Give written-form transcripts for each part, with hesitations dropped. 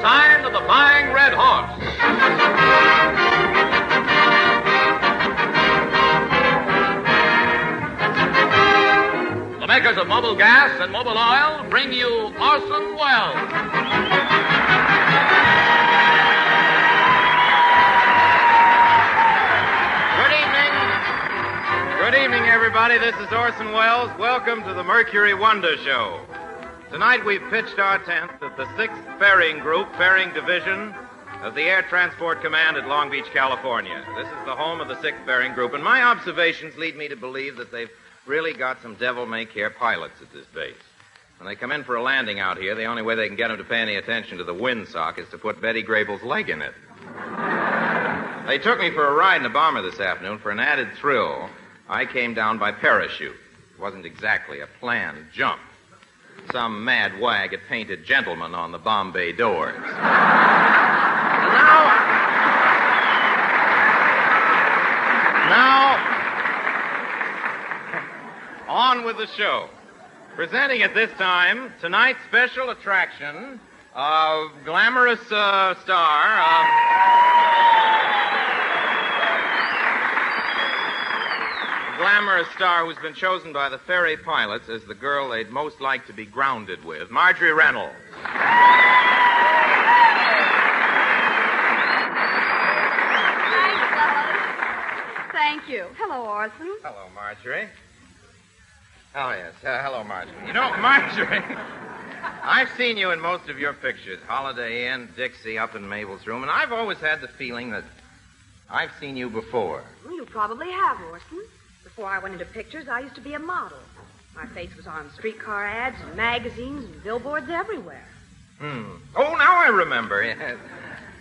the sign of the Flying Red Horse. The makers of Mobil Gas and Mobil Oil bring you Orson Welles. Good evening, everybody. This is Orson Welles. Welcome to the Mercury Wonder Show. Tonight we've pitched our tent at the 6th Ferrying Group, Ferrying Division of the Air Transport Command at Long Beach, California. This is the home of the 6th Ferrying Group, and my observations lead me to believe that they've really got some devil-may-care pilots at this base. When they come in for a landing out here, the only way they can get them to pay any attention to the windsock is to put Betty Grable's leg in it. They took me for a ride in a bomber this afternoon. For an added thrill, I came down by parachute. It wasn't exactly a planned jump. Some mad wag had painted gentlemen on the bomb bay doors. And now, on with the show. Presenting at this time, tonight's special attraction, a glamorous star who's been chosen by the ferry pilots as the girl they'd most like to be grounded with, Marjorie Reynolds. Thanks, fellas. Thank you. Hello, Orson. Hello, Marjorie. Oh, yes. Hello, Marjorie. You know, Marjorie, I've seen you in most of your pictures, Holiday Inn, Dixie, up in Mabel's room, and I've always had the feeling that I've seen you before. Well, you probably have, Orson. Before I went into pictures, I used to be a model. My face was on streetcar ads and magazines and billboards everywhere. Oh, now I remember. Yes.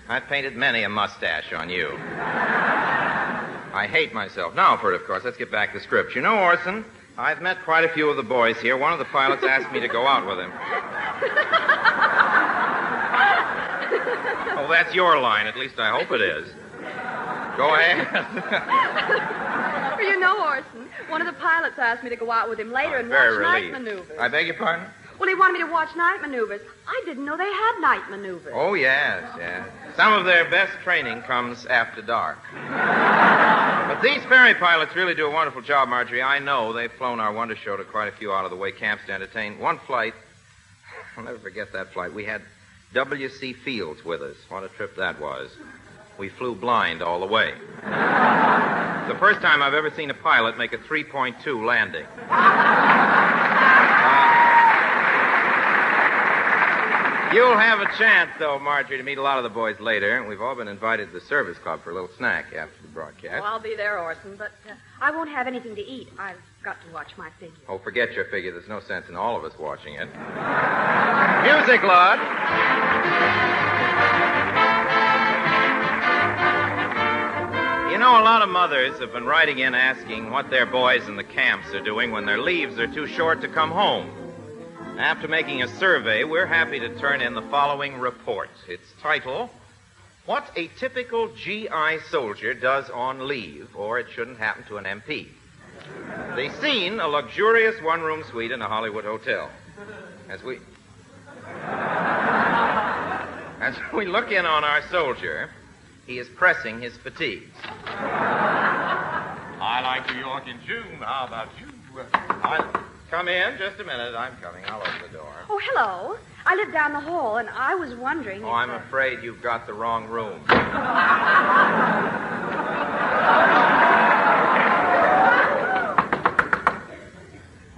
I've painted many a mustache on you. I hate myself. Now for it, of course. Let's get back to script. You know, Orson, I've met quite a few of the boys here. One of the pilots asked me to go out with him. Oh, that's your line. At least I hope it is. Go ahead. Well, you know, Orson, one of the pilots asked me to go out with him later and watch night maneuvers. I beg your pardon? Well, he wanted me to watch night maneuvers. I didn't know they had night maneuvers. Oh, yes. Some of their best training comes after dark. But these ferry pilots really do a wonderful job, Marjorie. I know they've flown our Wonder Show to quite a few out-of-the-way camps to entertain. One flight, I'll never forget that flight. We had W.C. Fields with us. What a trip that was. We flew blind all the way. The first time I've ever seen a pilot make a 3.2 landing. You'll have a chance, though, Marjorie, to meet a lot of the boys later. We've all been invited to the service club for a little snack after the broadcast. Well, I'll be there, Orson, but I won't have anything to eat. I've got to watch my figure. Oh, forget your figure. There's no sense in all of us watching it. Music, Lud. You know, a lot of mothers have been writing in asking what their boys in the camps are doing when their leaves are too short to come home. After making a survey, we're happy to turn in the following report. Its title, What a Typical GI Soldier Does on Leave, or It Shouldn't Happen to an MP. The scene, a luxurious one-room suite in a Hollywood hotel. As we look in on our soldier, he is pressing his fatigues. I like New York in June. How about you? Come in. Just a minute. I'm coming. I'll open the door. Oh, hello. I live down the hall, and I was wondering Oh, I'm afraid you've got the wrong room.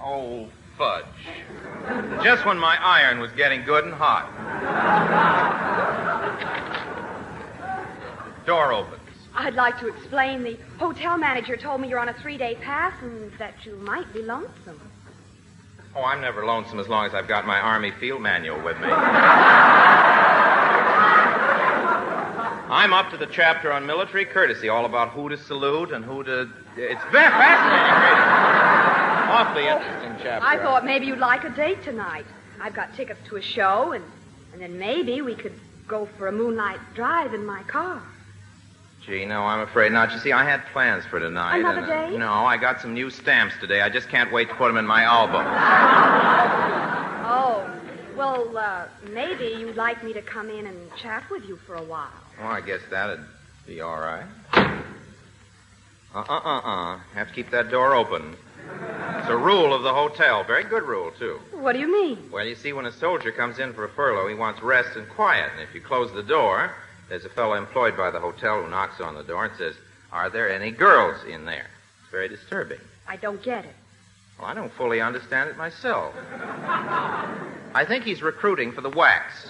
Oh, fudge. Just when my iron was getting good and hot. Door opens. I'd like to explain. The hotel manager told me you're on a 3-day pass and that you might be lonesome. Oh, I'm never lonesome as long as I've got my Army field manual with me. I'm up to the chapter on military courtesy, all about who to salute and who to... It's very fascinating reading. Awfully interesting chapter. I thought maybe you'd like a date tonight. I've got tickets to a show, and then maybe we could go for a moonlight drive in my car. Gee, no, I'm afraid not. You see, I had plans for tonight. Another day? No, I got some new stamps today. I just can't wait to put them in my album. Oh, Well, maybe you'd like me to come in and chat with you for a while. Well, I guess that'd be all right. Have to keep that door open. It's a rule of the hotel. Very good rule, too. What do you mean? Well, you see, when a soldier comes in for a furlough, he wants rest and quiet. And if you close the door, there's a fellow employed by the hotel who knocks on the door and says, "Are there any girls in there?" It's very disturbing. I don't get it. Well, I don't fully understand it myself. I think he's recruiting for the wax.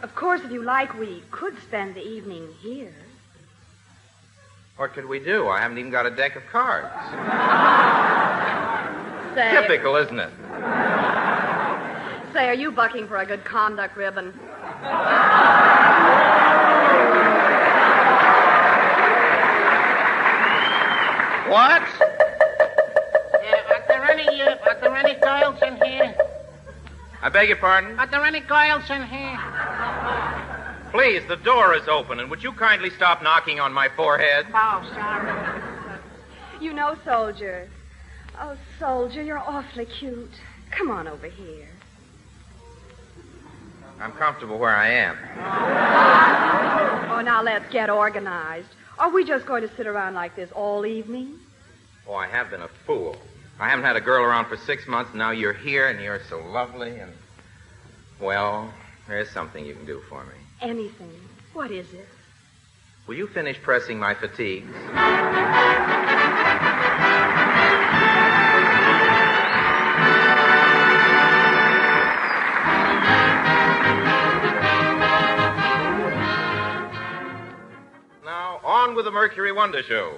Of course, if you like, we could spend the evening here. What could we do? I haven't even got a deck of cards. Say, Typical, isn't it? Say, are you bucking for a good conduct ribbon? What? Are there any girls in here? I beg your pardon? Are there any girls in here? Please, the door is open, and would you kindly stop knocking on my forehead? Oh, sorry. You know, Soldier. Oh, Soldier, you're awfully cute. Come on over here. I'm comfortable where I am. Oh, now let's get organized. Are we just going to sit around like this all evening? Oh, I have been a fool. I haven't had a girl around for 6 months, and now you're here, and you're so lovely, and... Well, there's something you can do for me. Anything. What is it? Will you finish pressing my fatigues? Now, on with the Mercury Wonder Show.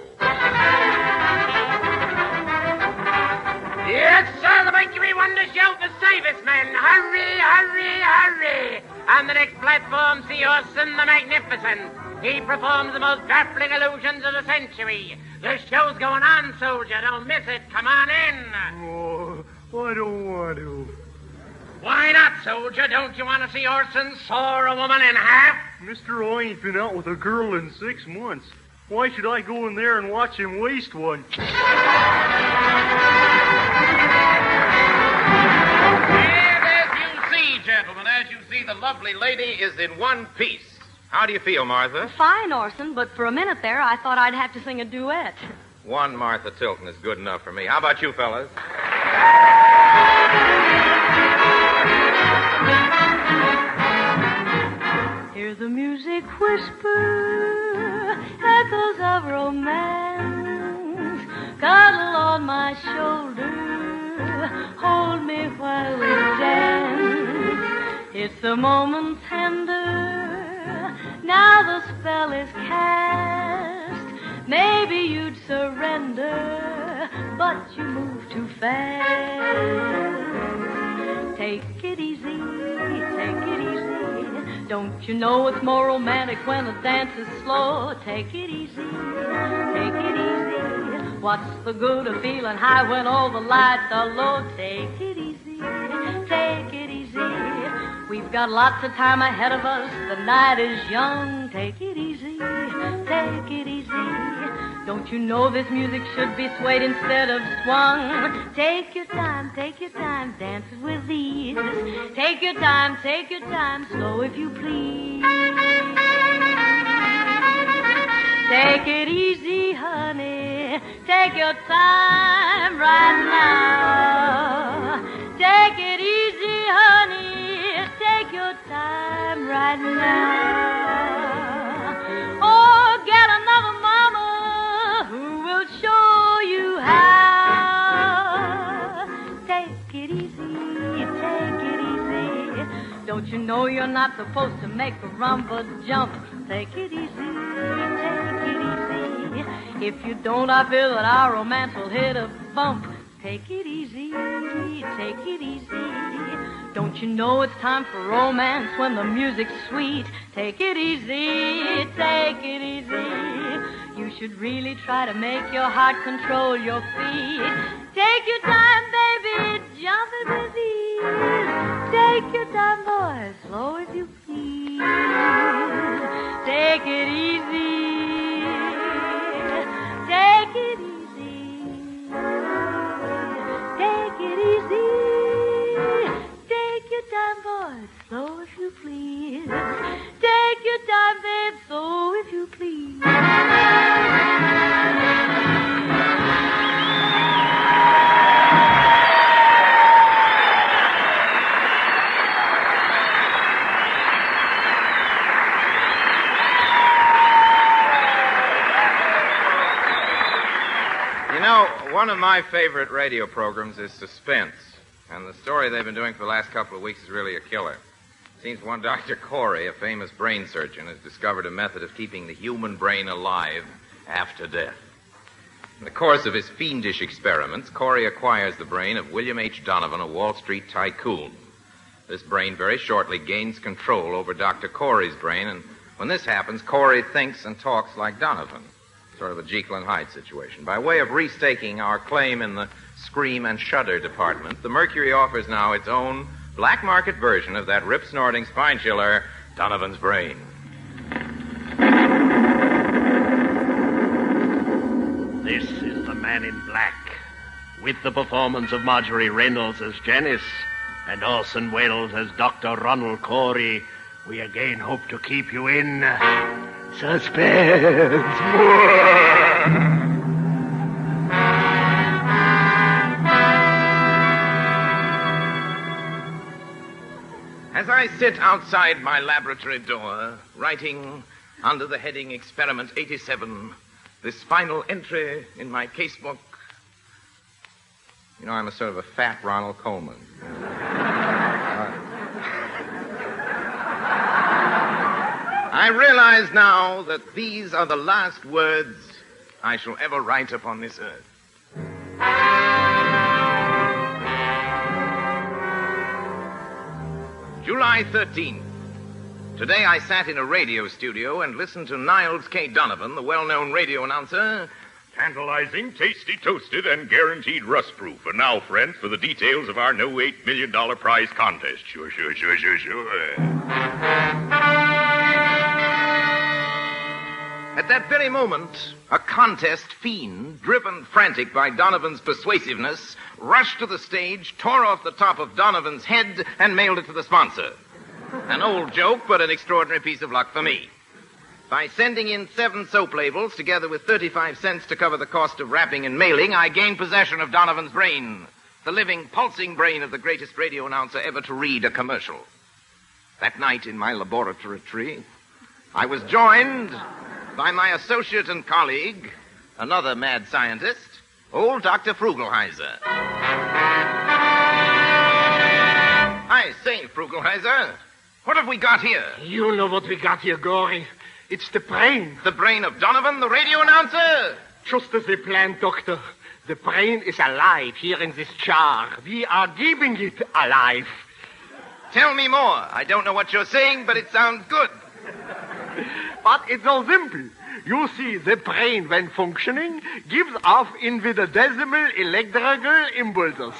Yes, sir, the Mercury Wonder Show for servicemen. Hurry, hurry, hurry. On the next platform, see Orson the Magnificent. He performs the most baffling illusions of the century. The show's going on, soldier. Don't miss it. Come on in. Oh, I don't want to. Why not, soldier? Don't you want to see Orson saw a woman in half? Mister, I ain't been out with a girl in 6 months. Why should I go in there and watch him waste one? Gentlemen, as you see, the lovely lady is in one piece. How do you feel, Martha? Fine, Orson, but for a minute there, I thought I'd have to sing a duet. One Martha Tilton is good enough for me. How about you, fellas? Hear the music whisper, echoes of romance, cuddle on my shoulder, hold me while we dance. It's the moment tender, now the spell is cast. Maybe you'd surrender, but you move too fast. Take it easy, take it easy. Don't you know it's more romantic when the dance is slow? Take it easy, take it easy. What's the good of feeling high when all the lights are low? Take it easy, take it easy. We've got lots of time ahead of us. The night is young. Take it easy, take it easy. Don't you know this music should be swayed instead of swung? Take your time, dance with ease. Take your time, slow if you please. Take it easy, honey. Take your time right now. Take it easy, honey. Take your time right now. Or get another mama who will show you how. Take it easy, take it easy. Don't you know you're not supposed to make the rumba jump? Take it easy, take it easy. If you don't, I feel that our romance will hit a bump. Take it easy, take it easy. Don't you know it's time for romance when the music's sweet? Take it easy, take it easy. You should really try to make your heart control your feet. Take your time, baby, jump it with ease. Take your time, boy, slow if you please. Take it easy. time, babe, so if you please. You know, one of my favorite radio programs is Suspense. And the story they've been doing for the last couple of weeks is really a killer. It seems one Dr. Corey, a famous brain surgeon, has discovered a method of keeping the human brain alive after death. In the course of his fiendish experiments, Corey acquires the brain of William H. Donovan, a Wall Street tycoon. This brain very shortly gains control over Dr. Corey's brain, and when this happens, Corey thinks and talks like Donovan. Sort of a Jekyll and Hyde situation. By way of restaking our claim in the scream and shudder department, the Mercury offers now its own black market version of that rip-snorting spine chiller, Donovan's Brain. This is the Man in Black, with the performance of Marjorie Reynolds as Janice and Orson Welles as Dr. Ronald Corey. We again hope to keep you in suspense. As I sit outside my laboratory door, writing under the heading Experiment 87, this final entry in my casebook, you know, I'm a sort of a fat Ronald Colman. I realize now that these are the last words I shall ever write upon this earth. July 13th. Today I sat in a radio studio and listened to Niles K. Donovan, the well-known radio announcer. Tantalizing, tasty, toasted, and guaranteed rust-proof. And now, friends, for the details of our no $8 million prize contest. Sure. At that very moment, a contest fiend, driven frantic by Donovan's persuasiveness, rushed to the stage, tore off the top of Donovan's head, and mailed it to the sponsor. An old joke, but an extraordinary piece of luck for me. By sending in 7 soap labels, together with 35 cents to cover the cost of wrapping and mailing, I gained possession of Donovan's Brain, the living, pulsing brain of the greatest radio announcer ever to read a commercial. That night in my laboratory, I was joined by my associate and colleague, another mad scientist, old Dr. Frugelheiser. I say, Frugelheiser, what have we got here? You know what we got here, Gory. It's the brain. The brain of Donovan, the radio announcer? Just as we planned, Doctor. The brain is alive here in this jar. We are keeping it alive. Tell me more. I don't know what you're saying, but it sounds good. But it's so simple. You see, the brain, when functioning, gives off infinitesimal electrical impulses.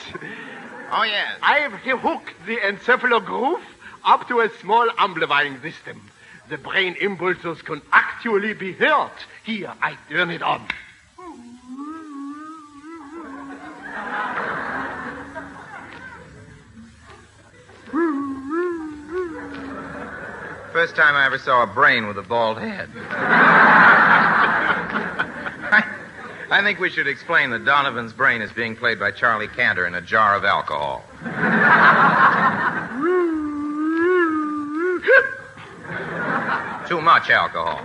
Oh, yes. I've hooked the encephalo groove up to a small amplifying system. The brain impulses can actually be heard. Here, I turn it on. First time I ever saw a brain with a bald head. I think we should explain that Donovan's Brain is being played by Charlie Cantor in a jar of alcohol. Too much alcohol.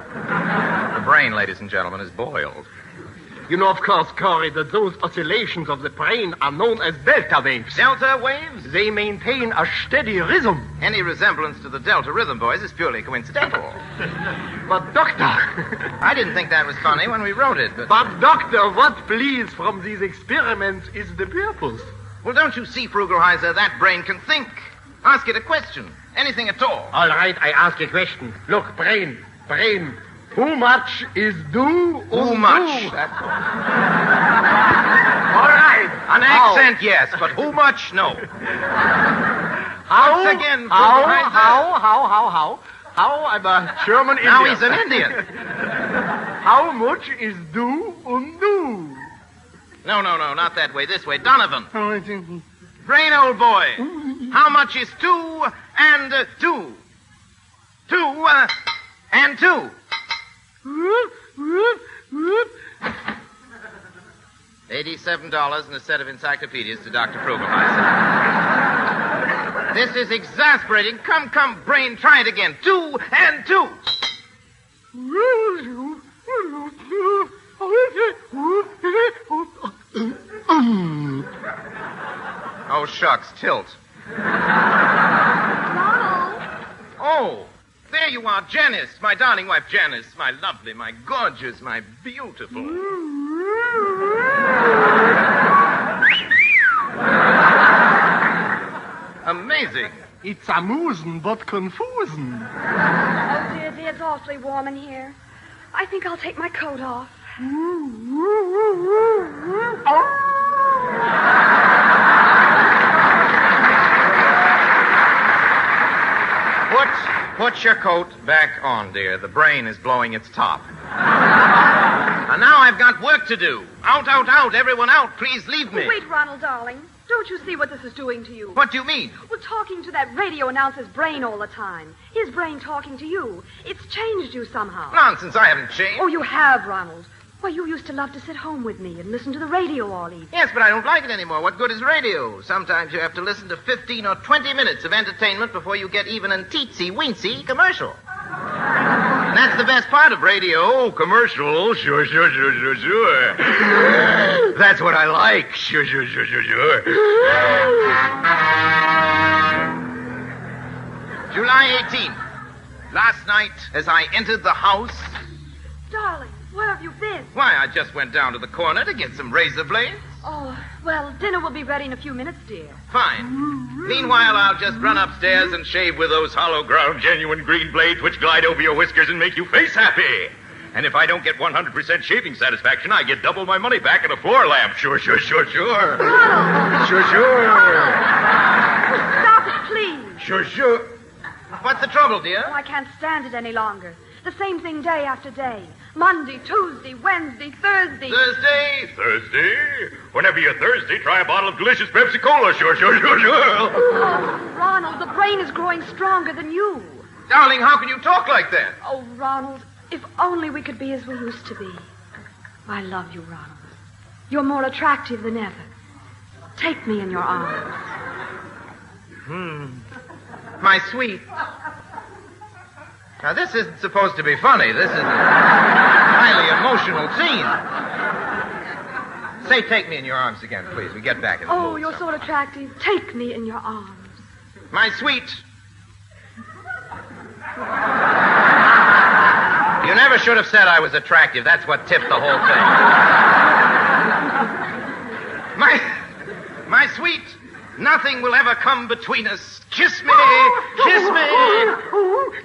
The brain, ladies and gentlemen, is boiled. You know, of course, Corey, that those oscillations of the brain are known as delta waves. Delta waves? They maintain a steady rhythm. Any resemblance to the Delta Rhythm Boys is purely coincidental. But, Doctor... I didn't think that was funny when we wrote it, but... But, Doctor, what please from these experiments is the purpose? Well, don't you see, Frugelheiser, that brain can think. Ask it a question. Anything at all. All right, I ask a question. Look, brain. Who much is due? Who much? All right. An accent, yes, but who much, no. How? Once again, How? I'm a German Indian. Now he's an Indian. How much is due undue? No, not that way. This way. Donovan. Brain, old boy. How much is 2 and 2? 2 and two. $87 and a set of encyclopedias to Dr. Krugermeister. This is exasperating. Come, brain, try it again. 2 and 2. Oh, shucks, tilt. Ronald! Oh, there you are, Janice, my darling wife, Janice, my lovely, my gorgeous, my beautiful. Amazing. It's amusing but confusing. Oh, dear, it's awfully warm in here. I think I'll take my coat off. Put your coat back on, dear. The brain is blowing its top. And now I've got work to do. Out, everyone out. Please leave me. Wait, Ronald, darling. Don't you see what this is doing to you? What do you mean? Well, talking to that radio announcer's brain all the time. His brain talking to you. It's changed you somehow. Nonsense, I haven't changed. Oh, you have, Ronald. Why, you used to love to sit home with me and listen to the radio all evening. Yes, but I don't like it anymore. What good is radio? Sometimes you have to listen to 15 or 20 minutes of entertainment before you get even a teensy-weensy commercial. And that's the best part of radio. Commercial. Sure. That's what I like. Sure. July 18th. Last night, as I entered the house... Darling, where have you been? Why, I just went down to the corner to get some razor blades. Oh, well, dinner will be ready in a few minutes, dear. Fine. Meanwhile, I'll just run upstairs and shave with those hollow ground, genuine green blades which glide over your whiskers and make you face happy. And if I don't get 100% shaving satisfaction, I get double my money back and a floor lamp. Sure. Sure. Stop it, please. Sure. What's the trouble, dear? Oh, I can't stand it any longer. The same thing day after day. Monday, Tuesday, Wednesday, Thursday. Thursday? Whenever you're thirsty, try a bottle of delicious Pepsi-Cola. Sure. Oh, Ronald, the brain is growing stronger than you. Darling, how can you talk like that? Oh, Ronald, if only we could be as we used to be. I love you, Ronald. You're more attractive than ever. Take me in your arms. My sweet. Now, this isn't supposed to be funny. This is a highly emotional scene. Say, take me in your arms again, please. We get back in the Oh, mood you're so somewhere. attractive. Take me in your arms. My sweet. You never should have said I was attractive. That's what tipped the whole thing. My sweet. Nothing will ever come between us. Kiss me.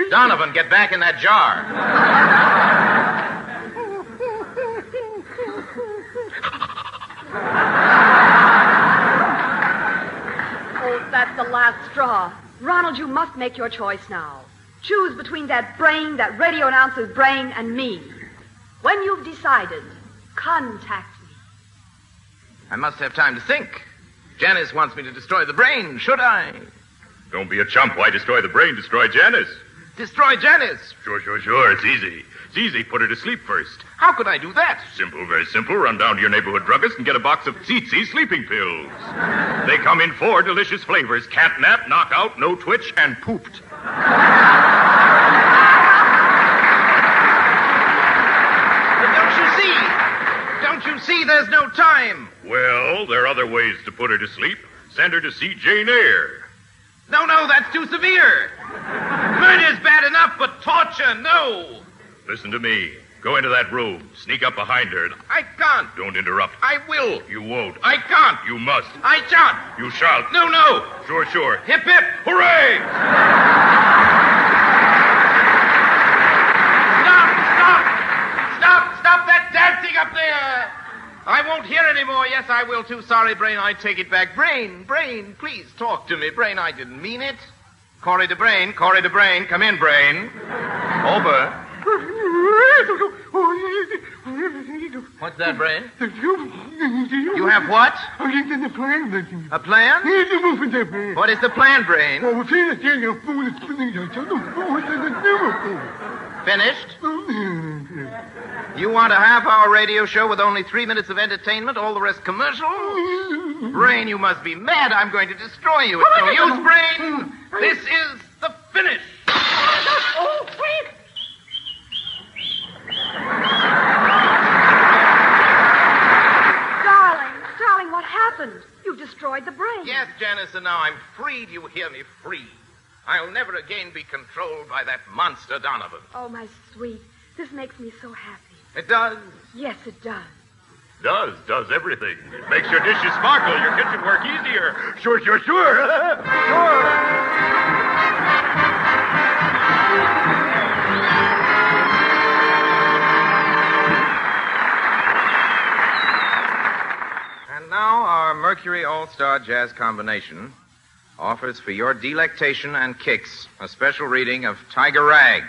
Donovan, get back in that jar. Oh, that's the last straw. Ronald, you must make your choice now. Choose between that brain, that radio announcer's brain, and me. When you've decided, contact me. I must have time to think. Janice wants me to destroy the brain. Should I? Don't be a chump. Why destroy the brain? Destroy Janice. Destroy Janice? Sure. It's easy. Put her to sleep first. How could I do that? Simple, very simple. Run down to your neighborhood druggist and get a box of Tsitsi sleeping pills. They come in 4 delicious flavors. Catnap, knockout, no twitch, and pooped. Don't you see there's no time? Well, there are other ways to put her to sleep. Send her to see Jane Eyre. No, that's too severe. Murder's bad enough, but torture, no. Listen to me. Go into that room. Sneak up behind her. I can't. Don't interrupt. I will. You won't. I can't. You must. I shan't. You shall. No. Sure. Hip, hip, hooray! Stop that dancing up there! I won't hear anymore. Yes, I will too. Sorry, Brain, I take it back. Brain, please talk to me. Brain, I didn't mean it. Corey to Brain. Come in, Brain. Over. What's that, Brain? You have what? A plan? What is the plan, Brain? Finished? You want a half-hour radio show with only 3 minutes of entertainment, all the rest commercial? Brain, you must be mad. I'm going to destroy you. It's no use, Brain. This is the finish. Oh, wait. Darling, what happened? You've destroyed the brain. Yes, Janice, and now I'm free. Do you hear me? Free. I'll never again be controlled by that monster Donovan. Oh, my sweet. This makes me so happy. It does? Yes, it does. Does everything. It makes your dishes sparkle, your kitchen work easier. Sure. Sure. And now our Mercury All-Star Jazz Combination offers for your delectation and kicks a special reading of Tiger Rag.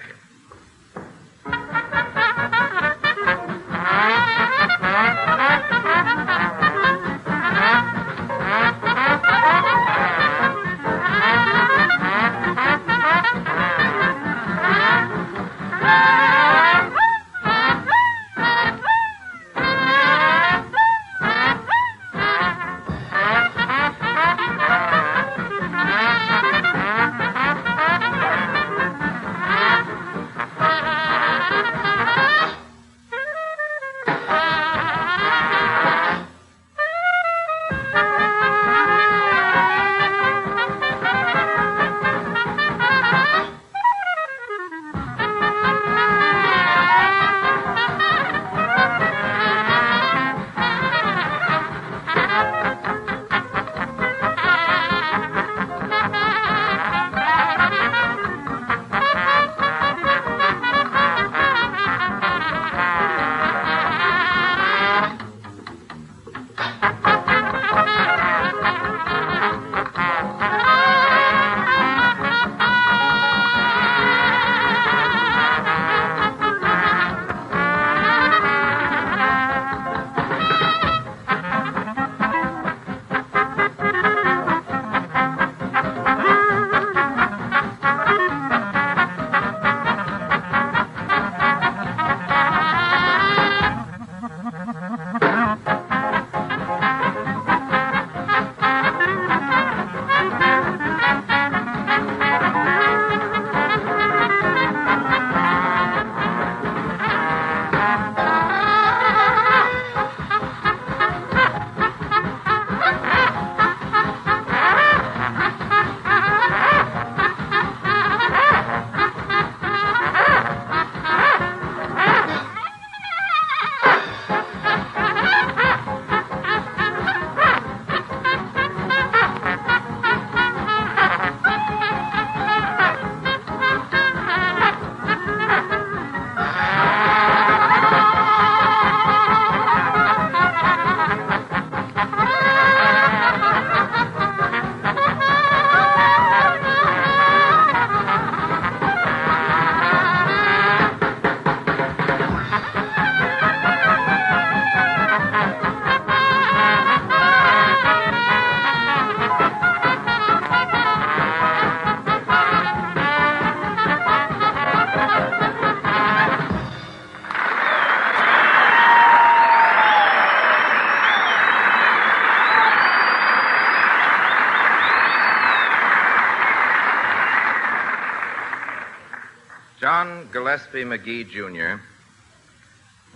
John Gillespie McGee, Jr.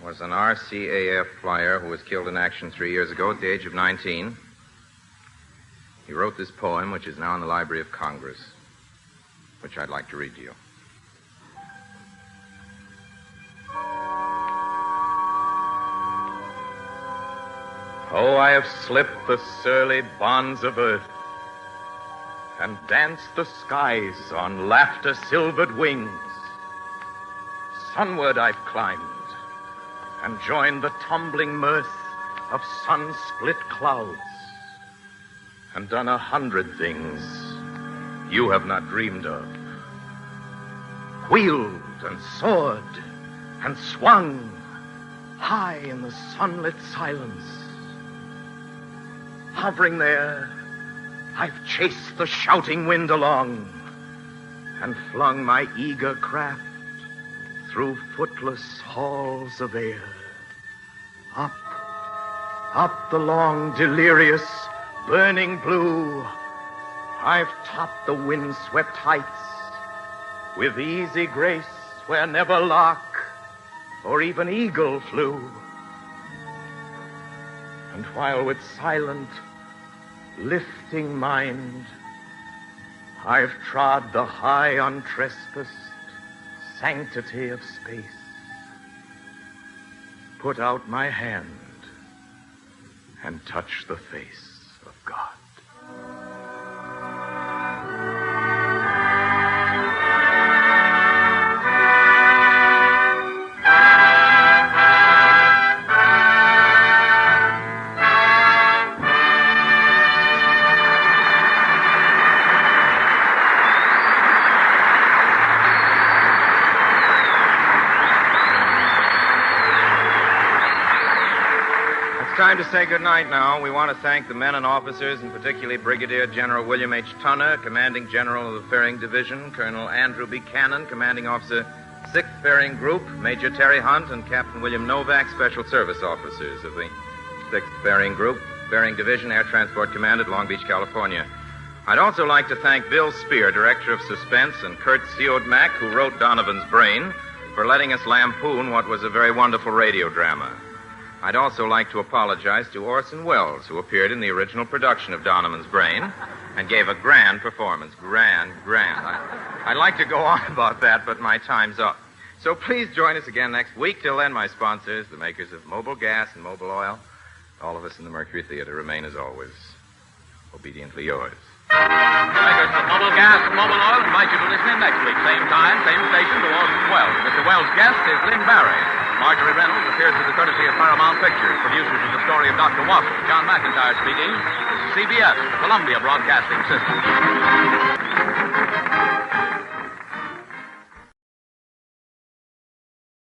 was an RCAF flyer who was killed in action 3 years ago at the age of 19. He wrote this poem, which is now in the Library of Congress, which I'd like to read to you. Oh, I have slipped the surly bonds of earth and danced the skies on laughter-silvered wings. Sunward I've climbed and joined the tumbling mirth of sun-split clouds and done 100 things you have not dreamed of. Wheeled and soared and swung high in the sunlit silence. Hovering there, I've chased the shouting wind along and flung my eager craft through footless halls of air. Up the long, delirious, burning blue, I've topped the wind-swept heights with easy grace where never lark or even eagle flew. And while with silent, lifting mind, I've trod the high, untrespassed sanctity of space, put out my hand and touch the face of God. Time to say goodnight now. We want to thank the men and officers, and particularly Brigadier General William H. Tunner, Commanding General of the Fairing Division, Colonel Andrew Buchanan, Commanding Officer, 6th Fairing Group, Major Terry Hunt, and Captain William Novak, Special Service Officers of the 6th Fairing Group, Fairing Division, Air Transport Command at Long Beach, California. I'd also like to thank Bill Spear, Director of Suspense, and Kurt Siodmak, who wrote Donovan's Brain, for letting us lampoon what was a very wonderful radio drama. I'd also like to apologize to Orson Welles, who appeared in the original production of Donovan's Brain and gave a grand performance. Grand. I'd like to go on about that, but my time's up. So please join us again next week. Till then, my sponsors, the makers of Mobile Gas and Mobile Oil, all of us in the Mercury Theater remain, as always, obediently yours. Makers of Mobile Gas and Mobile Oil invite you to listen in next week. Same time, same station, to Orson Welles. Mr. Welles' guest is Lynn Barry. Marjorie Reynolds appears with the courtesy of Paramount Pictures, producers of The Story of Dr. Wassel. John McIntyre speaking. This is CBS, the Columbia Broadcasting System.